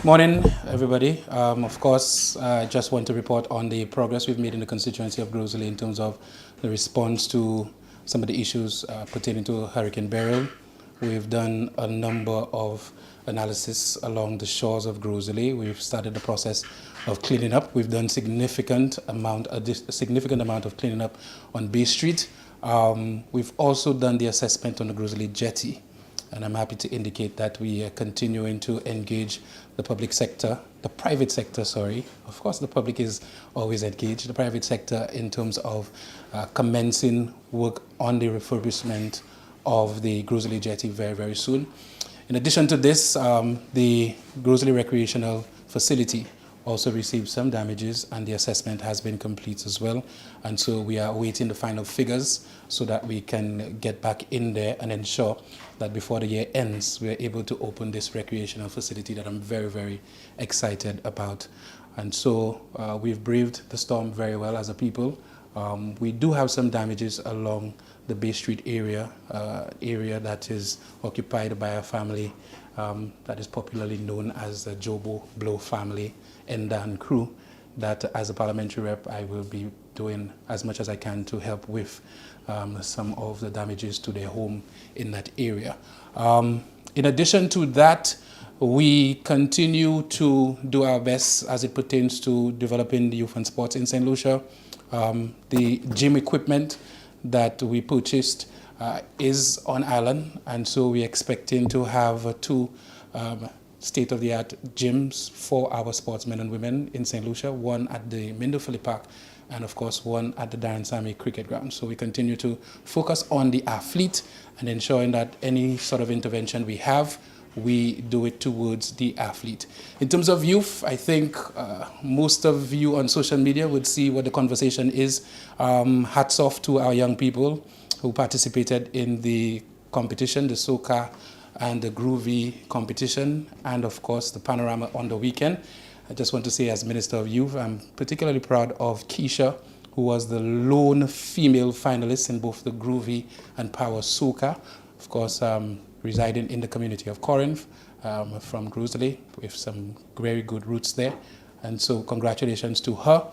Morning, everybody. Of course, I just want to report on the progress we've made in the constituency of Groseley in terms of the response to some of the issues pertaining to Hurricane Beryl. We've done a number of analysis along the shores of Groseley. We've started the process of cleaning up. We've done a significant amount of cleaning up on Bay Street. We've also done the assessment on the Groseley Jetty. And I'm happy to indicate that we are continuing to engage the private sector, Of course, the public is always engaged, the private sector in terms of commencing work on the refurbishment of the Groseley Jetty very, very soon. In addition to this, the Groseley Recreational Facility also received some damages, and the assessment has been complete as well. And so we are awaiting the final figures so that we can get back in there and ensure that before the year ends, we are able to open this recreational facility that I'm very, very excited about. And so we've braved the storm very well as a people. We do have some damages along the Bay Street area that is occupied by a family that is popularly known as the Jobo Blow family and crew, that as a parliamentary rep I will be doing as much as I can to help with some of the damages to their home in that area. In addition to that, we continue to do our best as it pertains to developing the youth and sports in St. Lucia. The gym equipment that we purchased is on island, and so we're expecting to have two state-of-the-art gyms for our sportsmen and women in St. Lucia, one at the Mindofili Park and of course one at the Darren Sammy Cricket Ground. So we continue to focus on the athlete and ensuring that any sort of intervention we have, we do it towards the athlete. In terms of youth, I think most of you on social media would see what the conversation is. Hats off to our young people who participated in the competition, the soca and the groovy competition, and of course the panorama on the weekend. I just want to say, as Minister of Youth, I'm particularly proud of Keisha, who was the lone female finalist in both the groovy and power soca. Of course, residing in the community of Corinth, from Groseley, with some very good roots there. And so congratulations to her.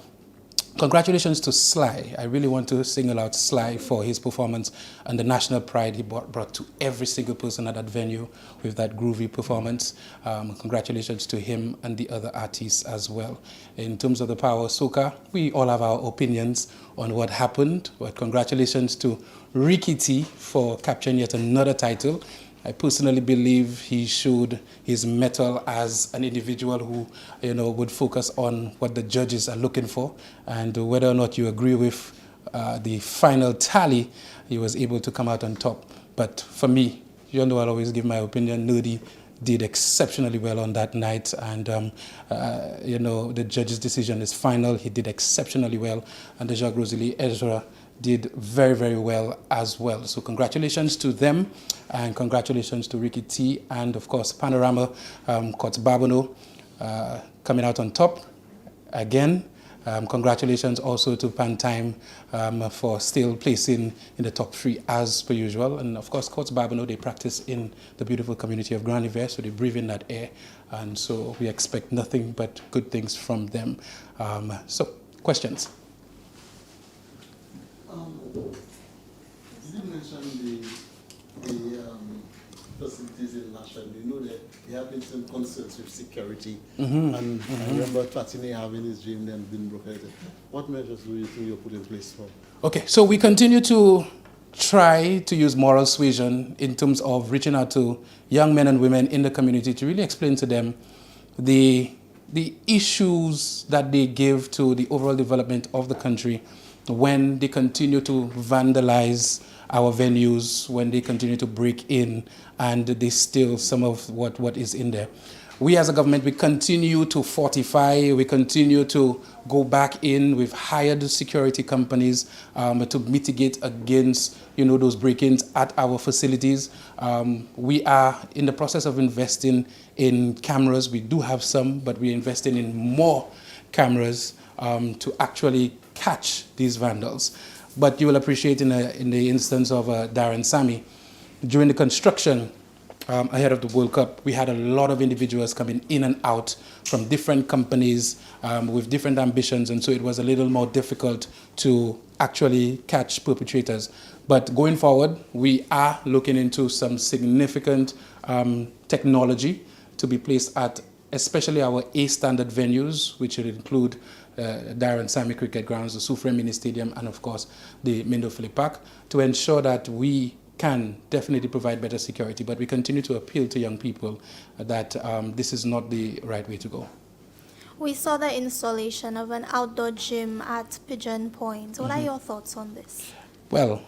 Congratulations to Sly. I really want to single out Sly for his performance and the national pride he brought to every single person at that venue with that groovy performance. Congratulations to him and the other artists as well. In terms of the power soca, we all have our opinions on what happened, but congratulations to Ricky T for capturing yet another title. I personally believe he showed his mettle as an individual who, would focus on what the judges are looking for, and whether or not you agree with the final tally, he was able to come out on top. But for me, I'll always give my opinion. Nerdy did exceptionally well on that night, and the judge's decision is final. He did exceptionally well, and the Jacques Rosalie Ezra did very, very well as well. So congratulations to them, and congratulations to Ricky T, and of course Panorama, Cots Babano, coming out on top again. Congratulations also to Pantime for still placing in the top 3 as per usual. And of course, Cots Babano, they practice in the beautiful community of Grand River, so they breathe in that air. And so we expect nothing but good things from them. So, questions? Did you mention the facilities in Lashon? You know that there have been some concerns with security, and I remember Platini having his dream then being broken. What measures do you think you're putting in place for? Okay, so we continue to try to use moral suasion in terms of reaching out to young men and women in the community to really explain to them the issues that they give to the overall development of the country when they continue to vandalize our venues, when they continue to break in and they steal some of what is in there. We as a government, we continue to fortify, we continue to go back in. We've hired security companies to mitigate against those break-ins at our facilities. We are in the process of investing in cameras. We do have some, but we're investing in more cameras to actually catch these vandals. But you will appreciate in the instance of Darren Sammy, during the construction ahead of the World Cup, we had a lot of individuals coming in and out from different companies with different ambitions, and so it was a little more difficult to actually catch perpetrators. But going forward, we are looking into some significant technology to be placed at especially our A-standard venues, which would include Darren Sammy Cricket Grounds, the Soufriere Mini Stadium, and of course the Mindo Philip Park, to ensure that we can definitely provide better security. But we continue to appeal to young people that this is not the right way to go. We saw the installation of an outdoor gym at Pigeon Point. What are your thoughts on this? Well,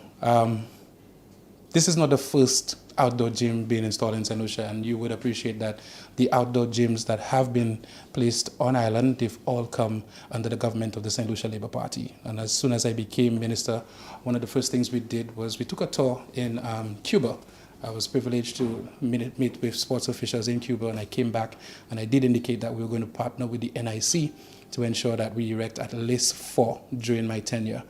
this is not the first outdoor gym being installed in St. Lucia, and you would appreciate that the outdoor gyms that have been placed on island, they've all come under the government of the St. Lucia Labour Party. And as soon as I became minister, one of the first things we did was we took a tour in Cuba. I was privileged to meet with sports officials in Cuba, and I came back and I did indicate that we were going to partner with the NIC to ensure that we erect at least 4 during my tenure.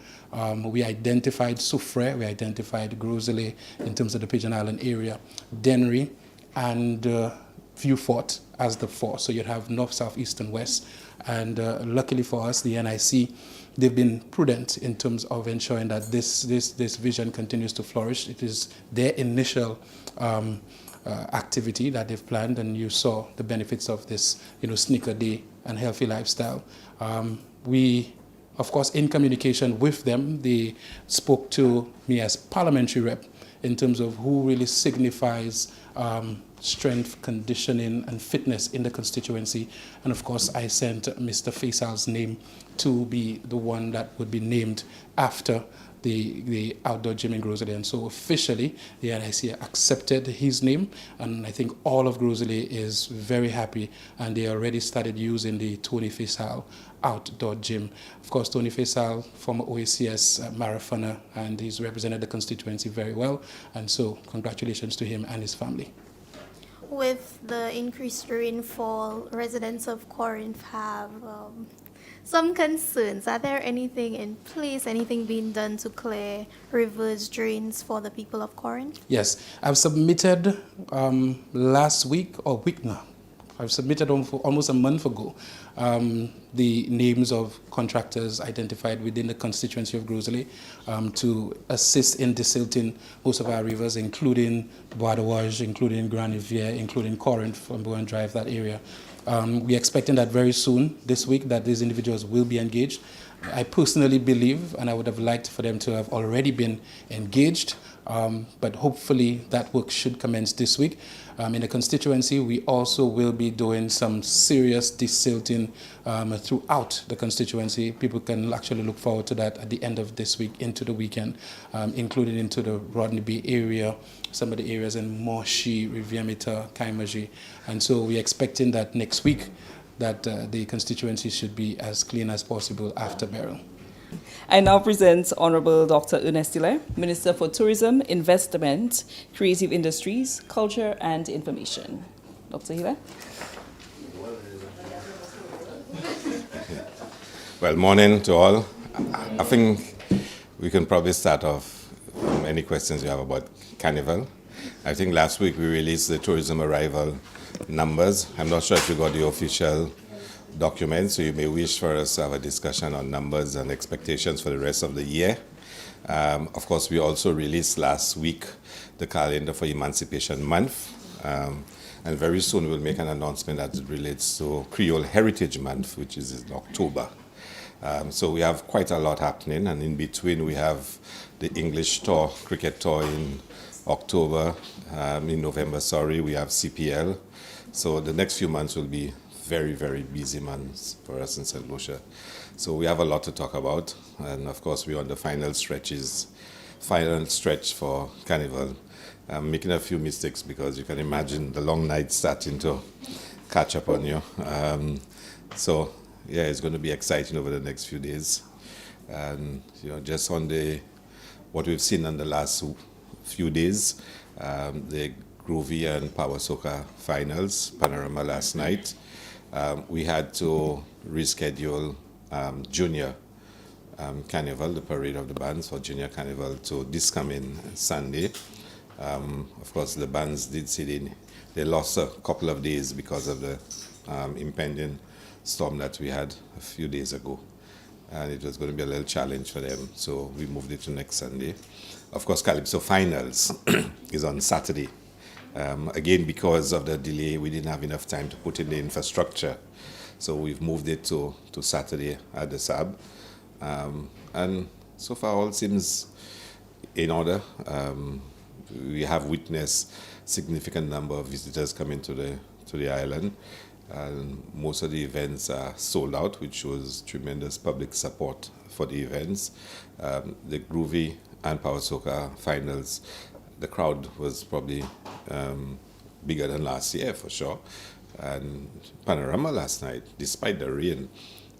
We identified Soufriere, we identified Groseley in terms of the Pigeon Island area, Dennery, and Vieux Fort as the 4. So you'd have north, south, east, and west. And luckily for us, the NIC, they've been prudent in terms of ensuring that this vision continues to flourish. It is their initial activity that they've planned, and you saw the benefits of this, sneaker day and healthy lifestyle. We, of course, in communication with them, they spoke to me as parliamentary rep in terms of who really signifies strength, conditioning, and fitness in the constituency. And of course, I sent Mr. Faisal's name to be the one that would be named after the outdoor gym in Groseley. And so officially, the NIC accepted his name, and I think all of Groseley is very happy, and they already started using the Tony Faisal outdoor gym. Of course, Tony Faisal, former OACS marathoner, and he's represented the constituency very well, and so congratulations to him and his family. With the increased rainfall, residents of Corinth have some concerns. Are there anything in place, anything being done to clear rivers, drains for the people of Corinth? Yes, I've submitted last week or week now. I've submitted almost a month ago the names of contractors identified within the constituency of Groseley to assist in desilting most of our rivers, including Bois de Wage, including Grand Riviere, including Corinth from Bowen Drive, that area. We're expecting that very soon, this week, that these individuals will be engaged. I personally believe, and I would have liked for them to have already been engaged, but hopefully that work should commence this week. In the constituency, we also will be doing some serious desilting throughout the constituency. People can actually look forward to that at the end of this week into the weekend, including into the Rodney Bay area, some of the areas in Moshi, Rivière-Meta, Kaimaji. And so we're expecting that next week that the constituency should be as clean as possible after Beryl. I now present Honorable Dr. Ernest Hilaire, Minister for Tourism, Investment, Creative Industries, Culture and Information. Dr. Hilaire. Well, morning to all. I think we can probably start off any questions you have about Carnival. I think last week we released the tourism arrival numbers. I'm not sure if you got the official documents, so you may wish for us to have a discussion on numbers and expectations for the rest of the year. Of course, we also released last week the calendar for Emancipation Month, and very soon we'll make an announcement that it relates to Creole Heritage Month, which is in October. So we have quite a lot happening, and in between we have the English tour, cricket tour in October, in November, we have CPL. So the next few months will be very, very busy months for us in St. Lucia. So we have a lot to talk about. And of course, we're on the final stretch for Carnival. I'm making a few mistakes because you can imagine the long night starting to catch up on you. So yeah, it's going to be exciting over the next few days. And just on what we've seen in the last few days, the Groovy and Power Soca finals, Panorama last night. We had to reschedule Junior Carnival, the Parade of the Bands for Junior Carnival, to this coming Sunday. Of course, the bands did say they lost a couple of days because of the impending storm that we had a few days ago. And it was going to be a little challenge for them, so we moved it to next Sunday. Of course, Calypso Finals is on Saturday. Again, because of the delay, we didn't have enough time to put in the infrastructure. So we've moved it to Saturday at the SAB. And so far, all seems in order. We have witnessed significant number of visitors coming to the island. And most of the events are sold out, which shows tremendous public support for the events. The Groovy and Power Soca finals, the crowd was probably bigger than last year for sure. And Panorama last night, despite the rain,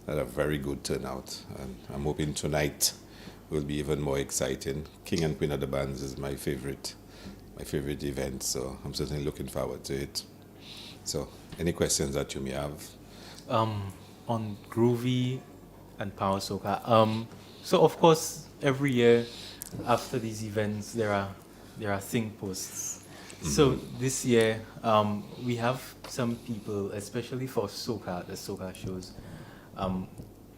had a very good turnout. And I'm hoping tonight will be even more exciting. King and Queen of the Bands is my favorite event, so I'm certainly looking forward to it. So, any questions that you may have? On Groovy and Power Soca. So of course, every year after these events, there are sing posts. So this year, we have some people, especially for Soca, the Soca shows,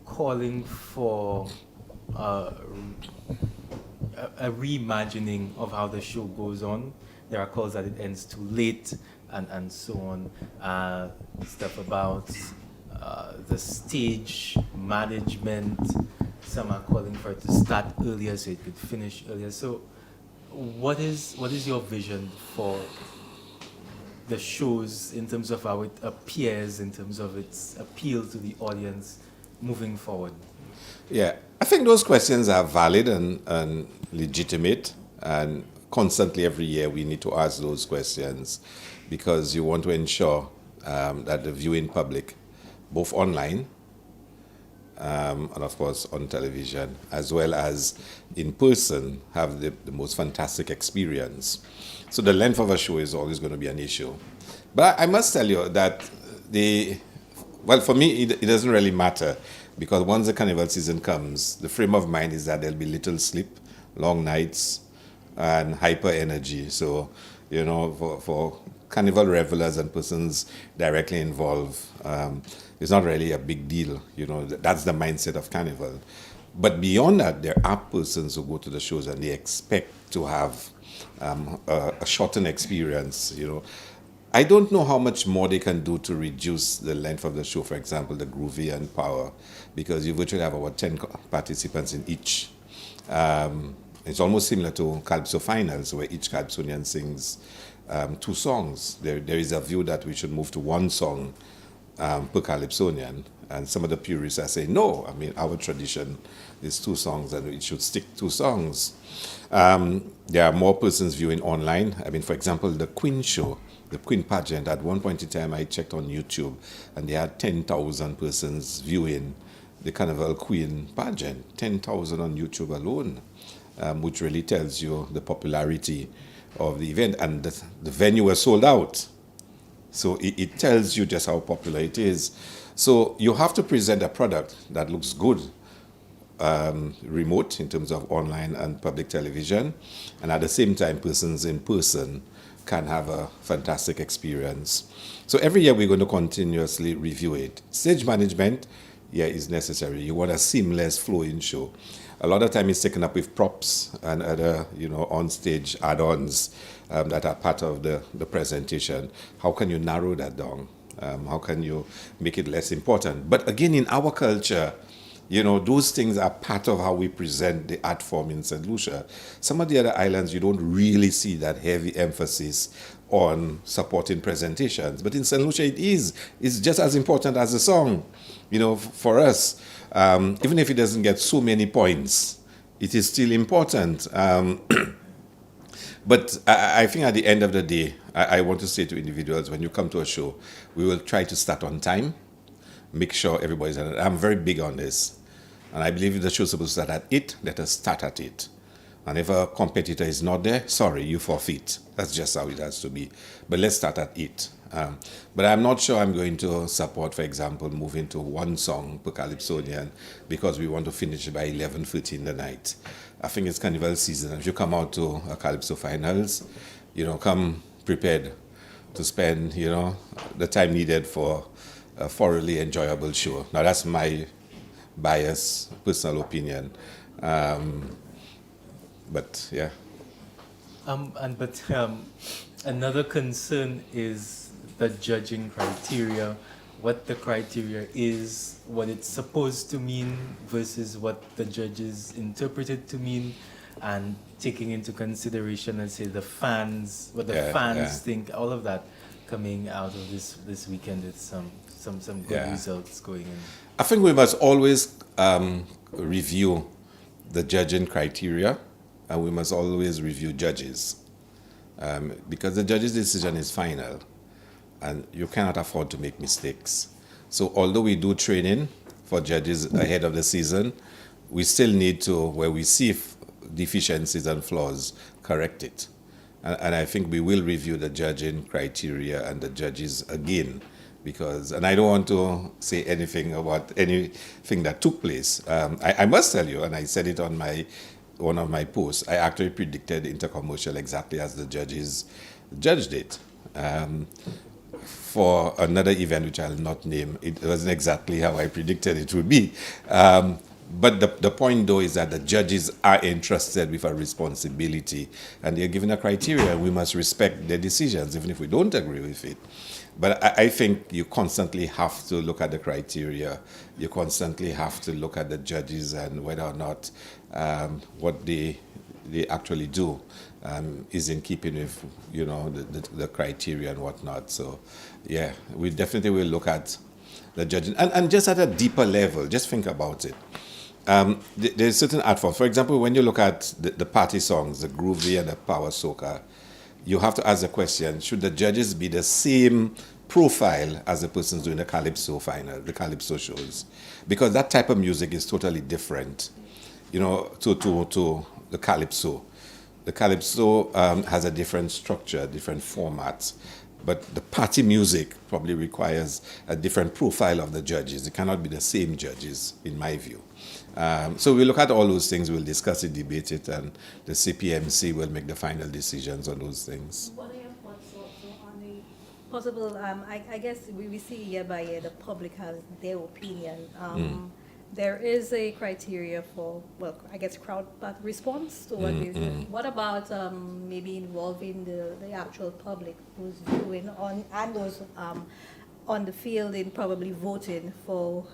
calling for a reimagining of how the show goes on. There are calls that it ends too late, and so on. Stuff about the stage management. Some are calling for it to start earlier so it could finish earlier. So what is your vision for the shows in terms of how it appears, in terms of its appeal to the audience moving forward? Yeah, I think those questions are valid and legitimate, and constantly every year we need to ask those questions because you want to ensure that the viewing public, both online and of course on television, as well as in person, have the most fantastic experience. So the length of a show is always going to be an issue. But I must tell you that for me, it doesn't really matter, because once the Carnival season comes, the frame of mind is that there'll be little sleep, long nights, and hyper energy. So, for Carnival revelers and persons directly involved, it's not really a big deal. That's the mindset of Carnival. But beyond that, there are persons who go to the shows and they expect to have a shortened experience. I don't know how much more they can do to reduce the length of the show, for example, the Groovy and Power, because you virtually have about 10 participants in each. It's almost similar to Calypso Finals, where each Calypsonian sings 2 songs. There is a view that we should move to 1 song per Calypsonian, and some of the purists are saying, no, our tradition is 2 songs and it should stick 2 songs. There are more persons viewing online. For example, the Queen show, the Queen pageant, at one point in time I checked on YouTube and they had 10,000 persons viewing the Carnival Queen pageant, 10,000 on YouTube alone, which really tells you the popularity of the event, and the venue was sold out. So it tells you just how popular it is. So you have to present a product that looks good, remote in terms of online and public television, and at the same time persons in person can have a fantastic experience. So every year we're going to continuously review it. Stage management, is necessary. You want a seamless flowing show. A lot of time it's taken up with props and other, on-stage add-ons that are part of the presentation. How can you narrow that down? How can you make it less important? But again, in our culture, those things are part of how we present the art form in St. Lucia. Some of the other islands, you don't really see that heavy emphasis on supporting presentations. But in St. Lucia, it's just as important as the song. For us, even if it doesn't get so many points, it is still important. But I think at the end of the day, I want to say to individuals, when you come to a show, we will try to start on time, make sure everybody's on it. I'm very big on this. And I believe if the show's supposed to start at 8, let us start at 8. And if a competitor is not there, sorry, you forfeit. That's just how it has to be. But let's start at 8. But I'm not sure I'm going to support, for example, moving to 1 song per Calypsonian because we want to finish by 11:30 in the night. I think it's Carnival season. If you come out to a Calypso Finals, come prepared to spend, the time needed for a thoroughly enjoyable show. Now that's my biased personal opinion. But yeah. Another concern is the judging criteria, what the criteria is, what it's supposed to mean versus what the judges interpret it to mean, and taking into consideration, let's say, the fans, what the fans think, all of that coming out of this weekend with some good results going in. I think we must always review the judging criteria, and we must always review judges, because the judge's decision is final, and you cannot afford to make mistakes. So although we do training for judges ahead of the season, we still need to, where we see deficiencies and flaws, correct it. And I think we will review the judging criteria and the judges again, because, and I don't want to say anything about anything that took place. I must tell you, and I said it on one of my posts, I actually predicted Intercommercial exactly as the judges judged it. For another event, which I'll not name, it wasn't exactly how I predicted it would be. But the point, though, is that the judges are entrusted with a responsibility, and they're given a criteria, and we must respect their decisions, even if we don't agree with it. But I think you constantly have to look at the criteria. You constantly have to look at the judges and whether or not what they actually do is in keeping with, the criteria and whatnot. So, yeah, we definitely will look at the judging. And just at a deeper level, just think about it. There's certain art forms. For example, when you look at the party songs, the groovy and the power soca, you have to ask the question, should the judges be the same profile as the persons doing the calypso shows? Because that type of music is totally different, to the calypso. The calypso has a different structure, different format. But the party music probably requires a different profile of the judges. It cannot be the same judges, in my view. So we'll look at all those things, we'll discuss it, debate it, and the CPMC will make the final decisions on those things. What are your thoughts also on the possible, I guess we see year by year the public has their opinion. There is a criteria for, crowd response to what is. What about maybe involving the actual public who's viewing and those on the field in probably voting for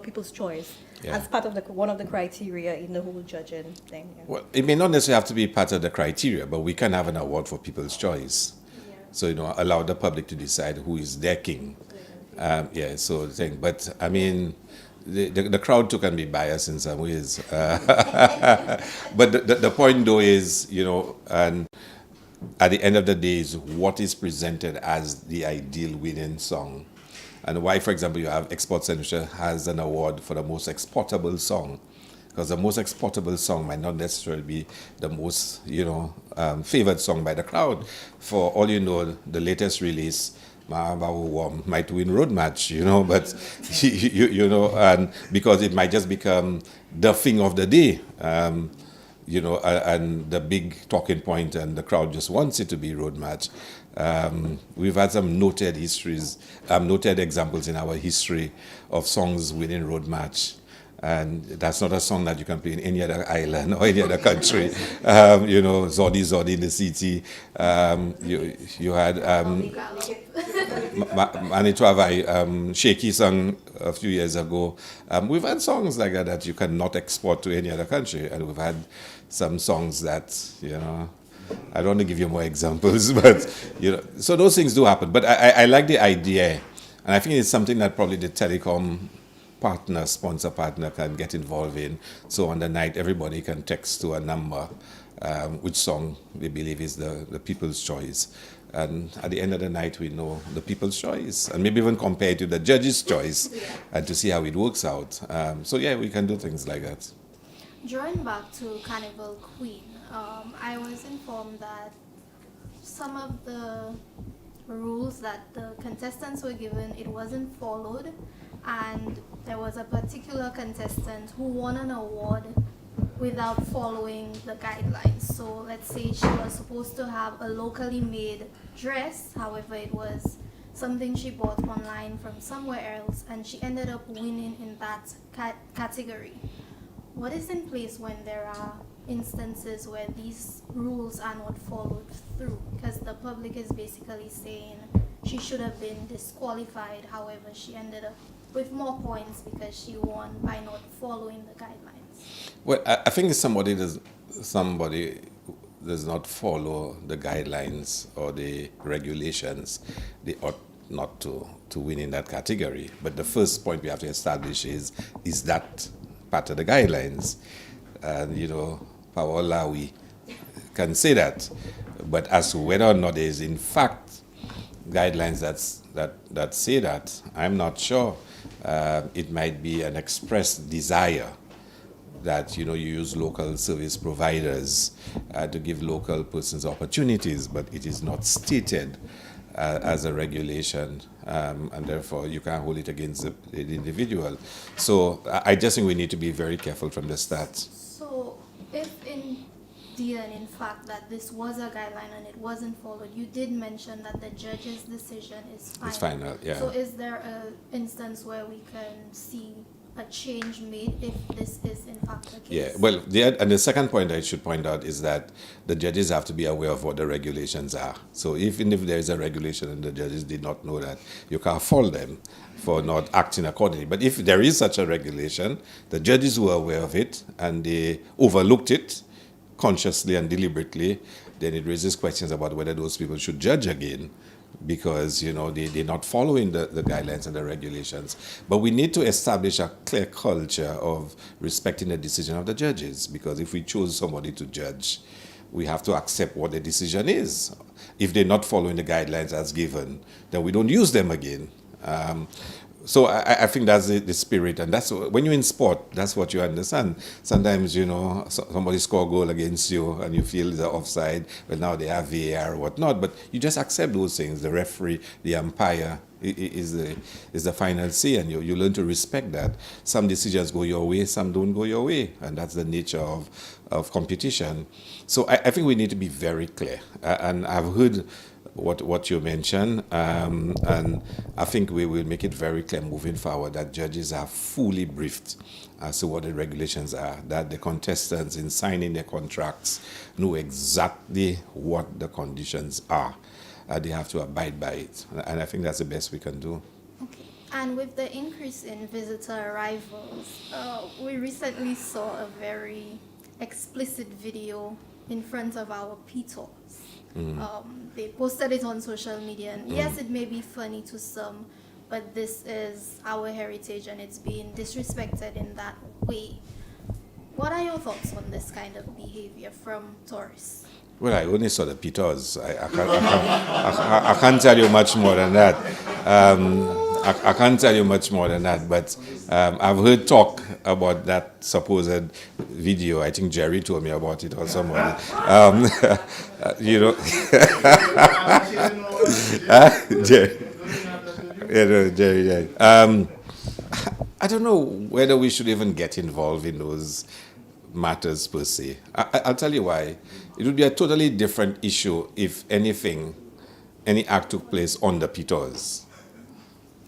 people's choice as part of one of the criteria in the whole judging thing? Yeah. Well, it may not necessarily have to be part of the criteria, but we can have an award for people's choice. Yeah. So allow the public to decide who is their king. So the thing. But I mean, the crowd too can be biased in some ways. But the point though is, and at the end of the day is what is presented as the ideal winning song. And why, for example, you have Exports Central has an award for the most exportable song. Because the most exportable song might not necessarily be the most, favored song by the crowd. For all you know, the latest release, might win road match, but and because it might just become the thing of the day, and the big talking point, and the crowd just wants it to be road match. We've had some noted examples in our history of songs winning road match. And that's not a song that you can play in any other island or any other country. Zodi Zodi in the city. You had Manitwavai, Shaky song a few years ago. We've had songs like that you cannot export to any other country. And we've had some songs that, I don't want to give you more examples, but, so those things do happen. But I like the idea. And I think it's something that probably the telecom sponsor partner can get involved in. So on the night, everybody can text to a number which song they believe is the people's choice. And at the end of the night, we know the people's choice. And maybe even compare it to the judge's choice and to see how it works out. We can do things like that. Drawing back to Carnival Queen, I was informed that some of the rules that the contestants were given, it wasn't followed. And there was a particular contestant who won an award without following the guidelines. So let's say she was supposed to have a locally made dress, however it was something she bought online from somewhere else, and she ended up winning in that category. What is in place when there are instances where these rules are not followed through? Because the public is basically saying she should have been disqualified, however she ended up with more points because she won by not following the guidelines. Well, I think if somebody does not follow the guidelines or the regulations, they ought not to win in that category. But the first point we have to establish is that part of the guidelines? And, Power Lawi can say that. But as to whether or not there is in fact guidelines that say that, I'm not sure. It might be an expressed desire that you use local service providers to give local persons opportunities, but it is not stated as a regulation, and therefore you can't hold it against the individual. So I just think we need to be very careful from the start. So if indeed and in fact that this was a guideline and it wasn't followed, you did mention that the judge's decision is final. It's final, yeah. So is there an instance where we can see a change made if this is in fact the case? Yeah, well, and the second point I should point out is that the judges have to be aware of what the regulations are. So even if there is a regulation and the judges did not know that, you can't fault them for not acting accordingly. But if there is such a regulation, the judges were aware of it and they overlooked it consciously and deliberately, then it raises questions about whether those people should judge again, because they're not following the guidelines and the regulations. But we need to establish a clear culture of respecting the decision of the judges, because if we choose somebody to judge, we have to accept what the decision is. If they're not following the guidelines as given, then we don't use them again. So I think that's the spirit, and that's when you're in sport, that's what you understand. Sometimes, somebody score a goal against you and you feel it's offside, but now they have VAR or whatnot, but you just accept those things. The referee, the umpire is the final say, and you learn to respect that. Some decisions go your way, some don't go your way, and that's the nature of competition. So I think we need to be very clear, and I've heard what you mentioned, and I think we will make it very clear moving forward that judges are fully briefed as to what the regulations are, that the contestants in signing their contracts know exactly what the conditions are. They have to abide by it, and I think that's the best we can do. Okay. And with the increase in visitor arrivals, we recently saw a very explicit video in front of our PTOs. They posted it on social media, and yes, it may be funny to some, but this is our heritage and it's being disrespected in that way. What are your thoughts on this kind of behavior from tourists? Well, I only saw the Peters. I can't tell you much more than that. I can't tell you much more than that, but I've heard talk about that supposed video. I think Jerry told me about it or someone. Jerry. I don't know whether we should even get involved in those matters per se. I'll tell you why. It would be a totally different issue if any act took place on the Peters,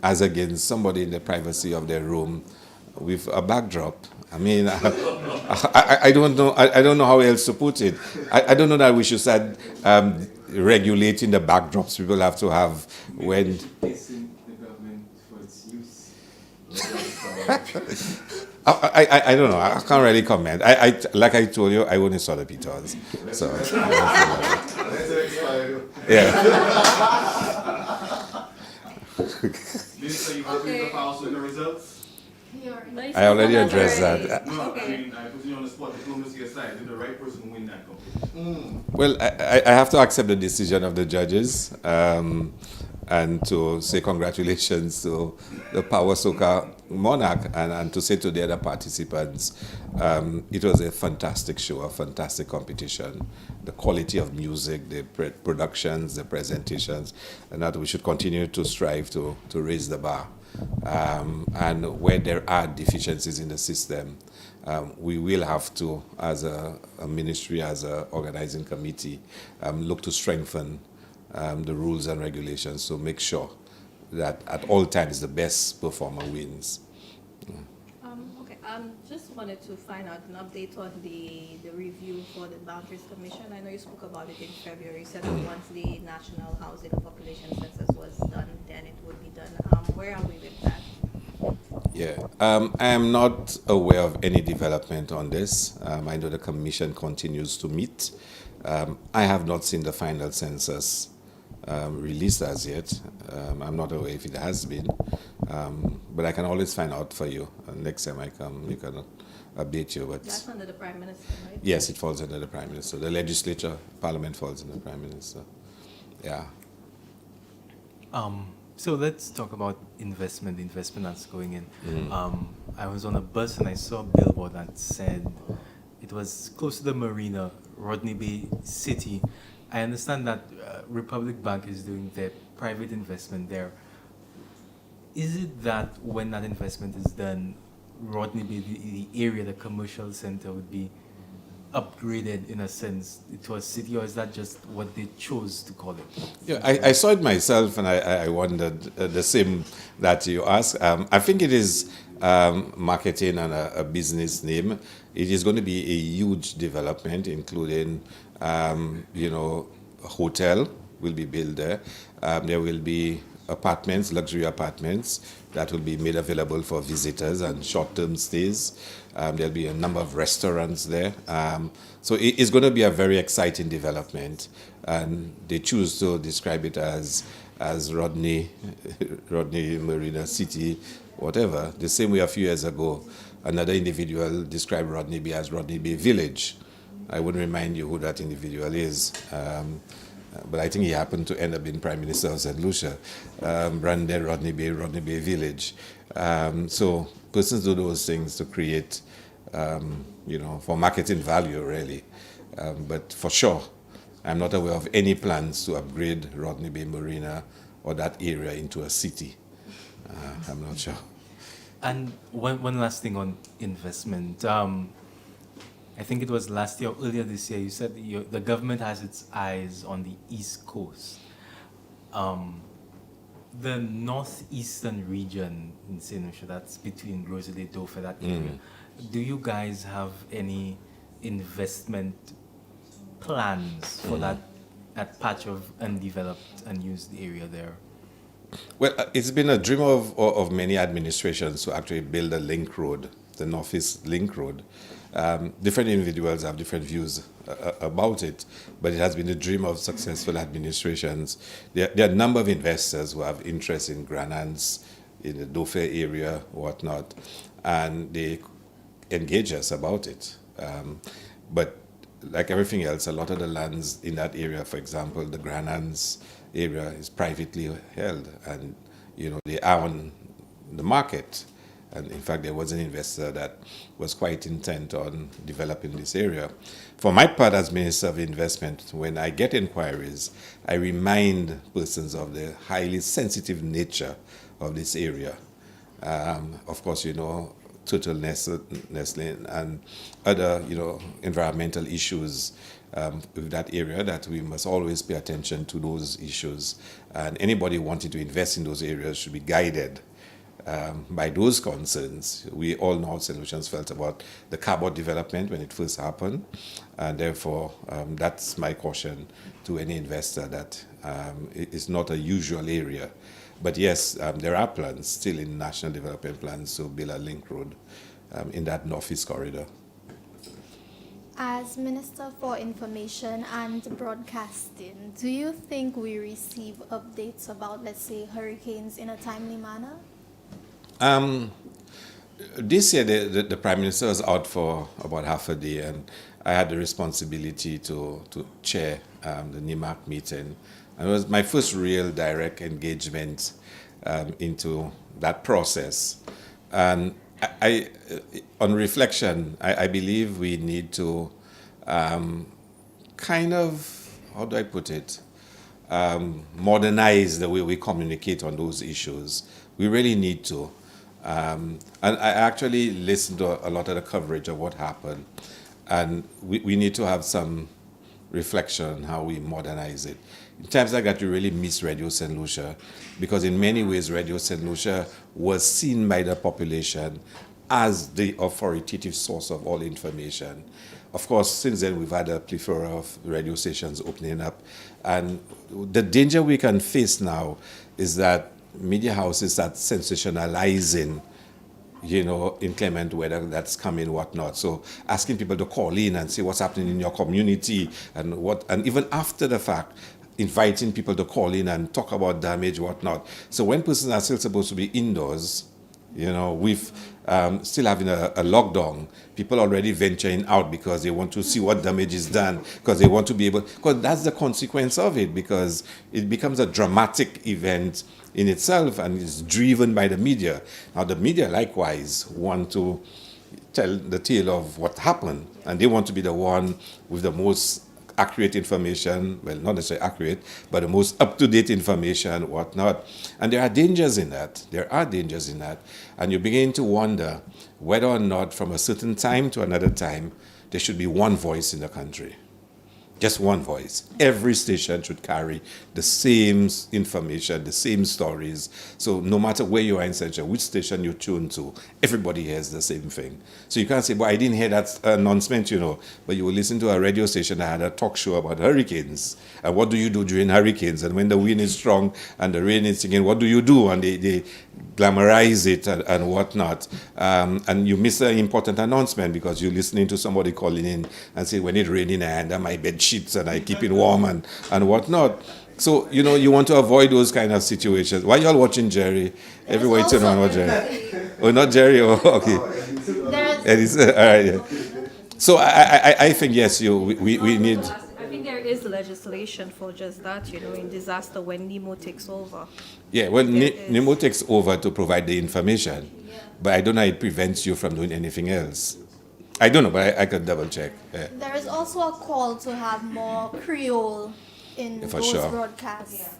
as against somebody in the privacy of their room with a backdrop. I mean, I don't know. I don't know how else to put it. I don't know that we should start regulating the backdrops people have to have when. The government for its use. I don't know. I can't really comment. Like I told you, I only saw the Peters. So. Yeah. Minister, you voted the House with the results? I already addressed that. No, I mean, I put you on the spot. Diplomacy aside, did the right person win that competition? Well, I have to accept the decision of the judges, and to say congratulations to the Power Soca Monarch, and to say to the other participants, it was a fantastic show, a fantastic competition. The quality of music, the productions, the presentations, and that we should continue to strive to raise the bar. And where there are deficiencies in the system, we will have to, as a ministry, as an organizing committee, look to strengthen the rules and regulations to make sure that at all times the best performer wins. Okay, just wanted to find out an update on the review for the Boundaries Commission. I know you spoke about it in February. You said that once the National Housing Population Census was done, then it would be done. Where are we with that? Yeah, I am not aware of any development on this. I know the commission continues to meet. I have not seen the final census released as yet. I'm not aware if it has been, but I can always find out for you. Next time I come, we can update you. But That's under the Prime Minister, right? yes, it falls under the Prime Minister. The legislature, Parliament falls under the Prime Minister. Yeah. So let's talk about investment that's going in. I was on a bus and I saw a billboard that said it was close to the marina, Rodney Bay City. I understand that Republic Bank is doing their private investment there. Is it that when that investment is done, Rodney Bay, the area, the commercial center would be upgraded in a sense to a city, or is that just what they chose to call it? Yeah, I saw it myself, and I wondered the same that you asked. I think it is marketing and a business name. It is going to be a huge development, including, a hotel will be built there. There will be apartments, luxury apartments that will be made available for visitors and short-term stays. There'll be a number of restaurants there. So it's going to be a very exciting development. And they choose to describe it as Rodney Marina City, whatever. The same way a few years ago, another individual described Rodney Bay as Rodney Bay Village. I wouldn't remind you who that individual is. But I think he happened to end up being Prime Minister of St. Lucia, branded Rodney Bay Village. So persons do those things to create, for marketing value, really. But for sure, I'm not aware of any plans to upgrade Rodney Bay Marina or that area into a city. I'm not sure. And one last thing on investment. I think it was last year or earlier this year, you said the government has its eyes on the East Coast. The northeastern region in St. Lucia, that's between Rosalie, Dover, that area. Do you guys have any investment plans for that patch of undeveloped, unused area there? Well, it's been a dream of many administrations to actually build a link road, the Northeast Link Road. Different individuals have different views about it, but it has been the dream of successful administrations. There are a number of investors who have interest in Granans, in the Dover area, whatnot, and they engage us about it. But like everything else, a lot of the lands in that area, for example, the Granans area is privately held, and they are on the market. And in fact, there was an investor that was quite intent on developing this area. For my part as Minister of Investment, when I get inquiries, I remind persons of the highly sensitive nature of this area. Of course, turtle nestling and other, environmental issues with that area, that we must always pay attention to those issues. And anybody wanting to invest in those areas should be guided by those concerns. We all know how St. Lucians felt about the cardboard development when it first happened, and therefore that's my caution to any investor, that it's not a usual area. But yes, there are plans still in national development plans to build a link road in that northeast corridor. As Minister for Information and Broadcasting, do you think we receive updates about, let's say, hurricanes in a timely manner? This year, the Prime Minister was out for about half a day, and I had the responsibility to chair the NIMAC meeting. And it was my first real direct engagement into that process. And I on reflection, I believe we need to kind of, how do I put it, modernize the way we communicate on those issues. We really need to. And I actually listened to a lot of the coverage of what happened. And we need to have some reflection on how we modernize it. In times like that, you really miss Radio St. Lucia, because in many ways, Radio St. Lucia was seen by the population as the authoritative source of all information. Of course, since then, we've had a plethora of radio stations opening up. And the danger we can face now is that media houses start sensationalizing, inclement weather that's coming, whatnot. So asking people to call in and say what's happening in your community and even after the fact, inviting people to call in and talk about damage, whatnot. So when persons are still supposed to be indoors, with still having a lockdown, people already venturing out because they want to see what damage is done, because they want to be able, because that's the consequence of it, because it becomes a dramatic event in itself and is driven by the media. Now the media likewise want to tell the tale of what happened, and they want to be the one with the most accurate information, well, not necessarily accurate, but the most up-to-date information, whatnot. And there are dangers in that. And you begin to wonder whether or not from a certain time to another time, there should be one voice in the country. Just one voice. Every station should carry the same information, the same stories. So no matter where you are in Central, which station you tune to, everybody hears the same thing. So you can't say, well, I didn't hear that announcement, but you will listen to a radio station that had a talk show about hurricanes. And what do you do during hurricanes? And when the wind is strong and the rain is singing, what do you do? And they glamorize it and whatnot. And you miss an important announcement because you're listening to somebody calling in and say, when it's raining, I under my bed sheets and I keep it warm and whatnot. So, you want to avoid those kind of situations. Why y'all watching Jerry? Everybody turn on watch Jerry. Oh, not Jerry? Oh, okay. All right, yeah. So I think, yes, we need... I think there is legislation for just that, in disaster when NEMO takes over. Yeah, well, NEMO takes over to provide the information, but I don't know it prevents you from doing anything else. I don't know, but I could double check. Yeah. There is also a call to have more Creole in those broadcasts.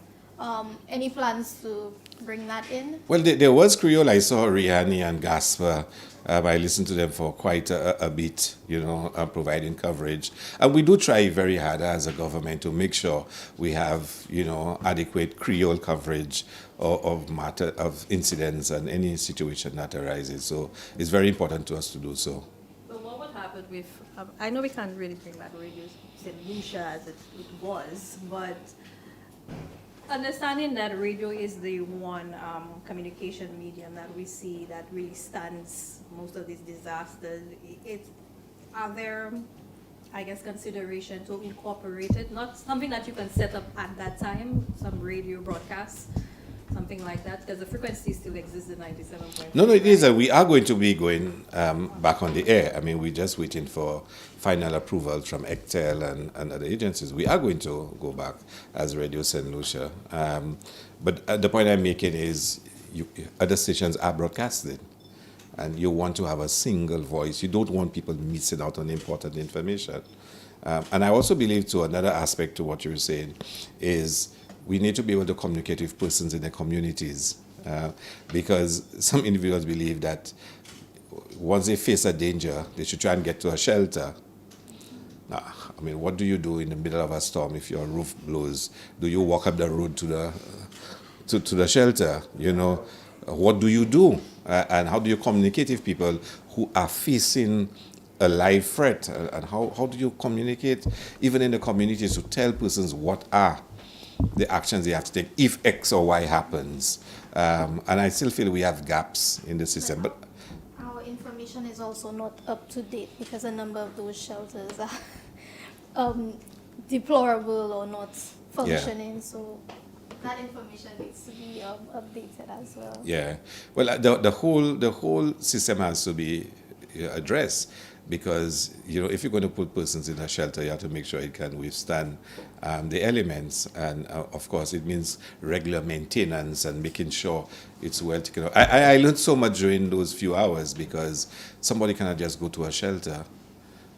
Any plans to bring that in? Well, there was Creole. I saw Rihanna and Gasper. I listened to them for quite a bit, providing coverage. And we do try very hard as a government to make sure we have, adequate Creole coverage of incidents and any situation that arises. So it's very important to us to do so. So what would happen with, I know we can't really bring back Radio St. Lucia as it was, but understanding that radio is the one communication medium that we see that really stands most of these disasters, are there, I guess, consideration to incorporate it? Not something that you can set up at that time, some radio broadcasts, something like that, because the frequency still exists in 97.5. No, it is. We are going to be going back on the air. I mean, we're just waiting for final approval from ECTEL and other agencies. We are going to go back as Radio St. Lucia. But the point I'm making is other stations are broadcasting, and you want to have a single voice. You don't want people missing out on important information. And I also believe, to another aspect to what you're saying, is we need to be able to communicate with persons in their communities, because some individuals believe that once they face a danger, they should try and get to a shelter. Now, I mean, what do you do in the middle of a storm if your roof blows? Do you walk up the road to the shelter? What do you do? And how do you communicate with people who are facing a live threat? And how do you communicate, even in the communities, to tell persons what are the actions they have to take if X or Y happens? And I still feel we have gaps in the system. But our information is also not up to date because a number of those shelters are deplorable or not functioning. Yeah. So that information needs to be updated as well. Yeah. Well, the whole system has to be addressed. Because, if you're going to put persons in a shelter, you have to make sure it can withstand the elements. And, of course, it means regular maintenance and making sure it's well taken care of. I learned so much during those few hours, because somebody cannot just go to a shelter.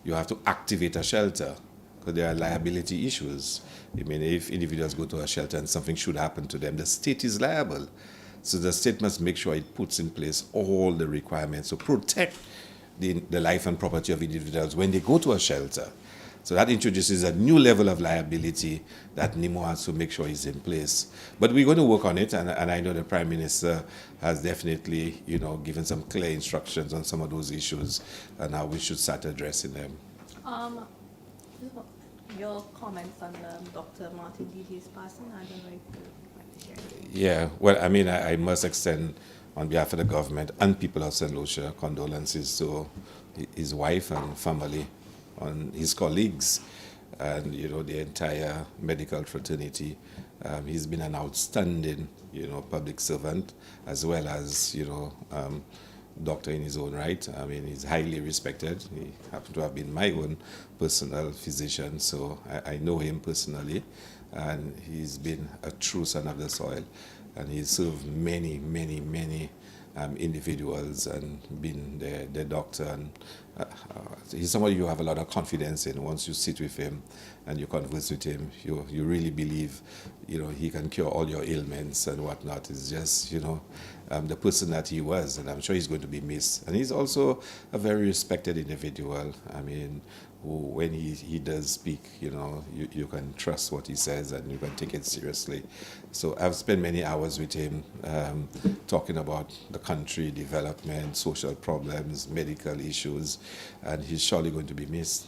You have to activate a shelter, because there are liability issues. I mean, if individuals go to a shelter and something should happen to them, the state is liable. So the state must make sure it puts in place all the requirements to protect the life and property of individuals when they go to a shelter. So that introduces a new level of liability that NIMO has to make sure is in place. But we're going to work on it, and I know the Prime Minister has definitely, given some clear instructions on some of those issues and how we should start addressing them. Your comments on Dr. Martin Didi's passing, I don't know if you'd like to share. Yeah, well, I mean, I must extend on behalf of the government and people of St. Lucia condolences to his wife and family, on his colleagues, and the entire medical fraternity. He's been an outstanding public servant, as well as doctor in his own right. I mean, he's highly respected. He happened to have been my own personal physician, so I know him personally, and he's been a true son of the soil, and he's served many individuals and been their doctor, and he's somebody you have a lot of confidence in. Once you sit with him and you converse with him, you really believe he can cure all your ailments and whatnot. It's just the person that he was, and I'm sure he's going to be missed. And he's also a very respected individual. I mean, who, when he does speak, you can trust what he says and you can take it seriously. So I've spent many hours with him talking about the country, development, social problems, medical issues, and he's surely going to be missed.